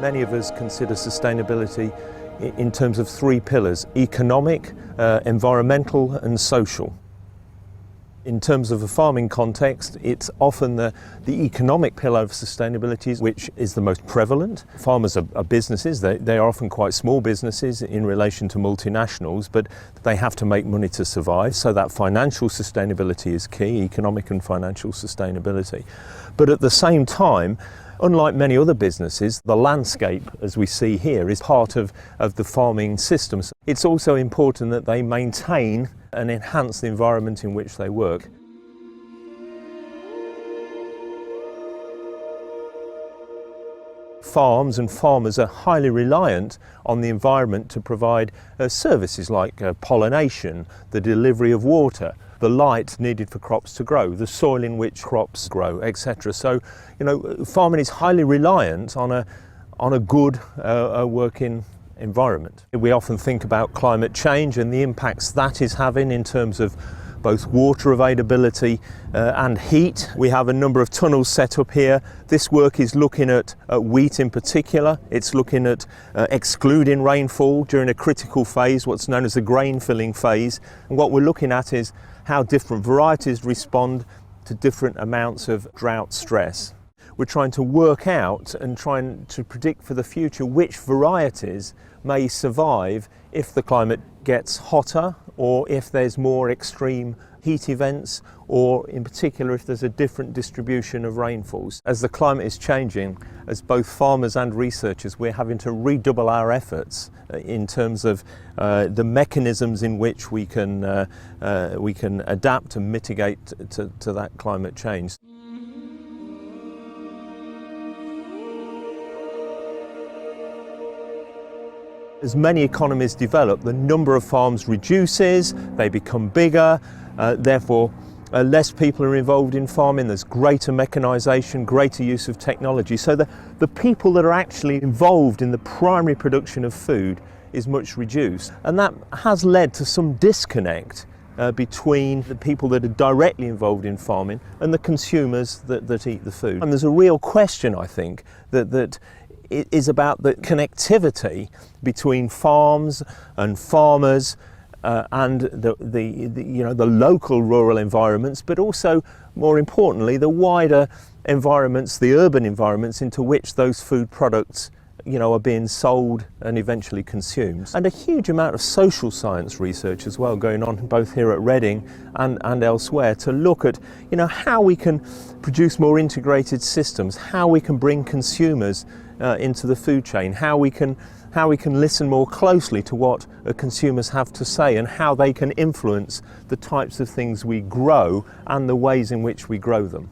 Many of us consider sustainability in terms of three pillars: economic, environmental and social. In terms of a farming context, it's often the economic pillar of sustainability which is the most prevalent. Farmers are businesses. They are often quite small businesses in relation to multinationals, but they have to make money to survive, so that financial sustainability is key, economic and financial sustainability. But at the same time, unlike many other businesses, the landscape, as we see here, is part of the farming systems. It's also important that they maintain and enhance the environment in which they work. Farms and farmers are highly reliant on the environment to provide services like pollination, the delivery of water, the light needed for crops to grow, the soil in which crops grow, etc. So, farming is highly reliant on a good working environment. We often think about climate change and the impacts that is having in terms of both water availability and heat. We have a number of tunnels set up here. This work is looking at wheat in particular. It's looking at excluding rainfall during a critical phase, what's known as the grain filling phase. And what we're looking at is how different varieties respond to different amounts of drought stress. We're trying to work out and trying to predict for the future which varieties may survive if the climate gets hotter, or if there's more extreme heat events, or in particular if there's a different distribution of rainfalls. As the climate is changing, as both farmers and researchers, we're having to redouble our efforts in terms of the mechanisms in which we can adapt and mitigate to that climate change. As many economies develop, the number of farms reduces, they become bigger, therefore less people are involved in farming, there's greater mechanisation, greater use of technology. So the people that are actually involved in the primary production of food is much reduced. And that has led to some disconnect between the people that are directly involved in farming and the consumers that eat the food. And there's a real question, I think, that it is about the connectivity between farms and farmers and the local rural environments, but also, more importantly, the wider environments, the urban environments into which those food products are being sold and eventually consumed. And a huge amount of social science research as well going on both here at Reading and elsewhere to look at how we can produce more integrated systems, how we can bring consumers into the food chain, how we can listen more closely to what consumers have to say and how they can influence the types of things we grow and the ways in which we grow them.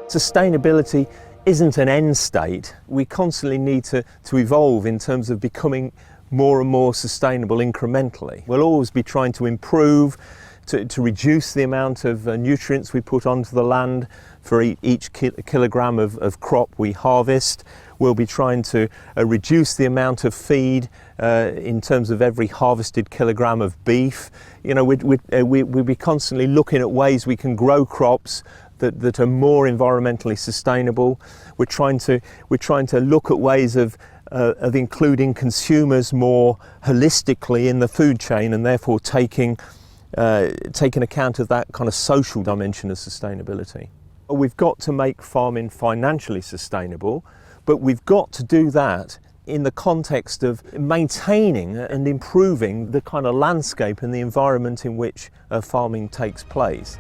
Sustainability isn't an end state. We constantly need to evolve in terms of becoming more and more sustainable incrementally. We'll always be trying to improve, to reduce the amount of nutrients we put onto the land for each kilogram of crop we harvest. We'll be trying to reduce the amount of feed in terms of every harvested kilogram of beef. We'll be constantly looking at ways we can grow crops that are more environmentally sustainable. We're trying to look at ways of including consumers more holistically in the food chain, and therefore taking account of that kind of social dimension of sustainability. We've got to make farming financially sustainable, but we've got to do that in the context of maintaining and improving the kind of landscape and the environment in which farming takes place.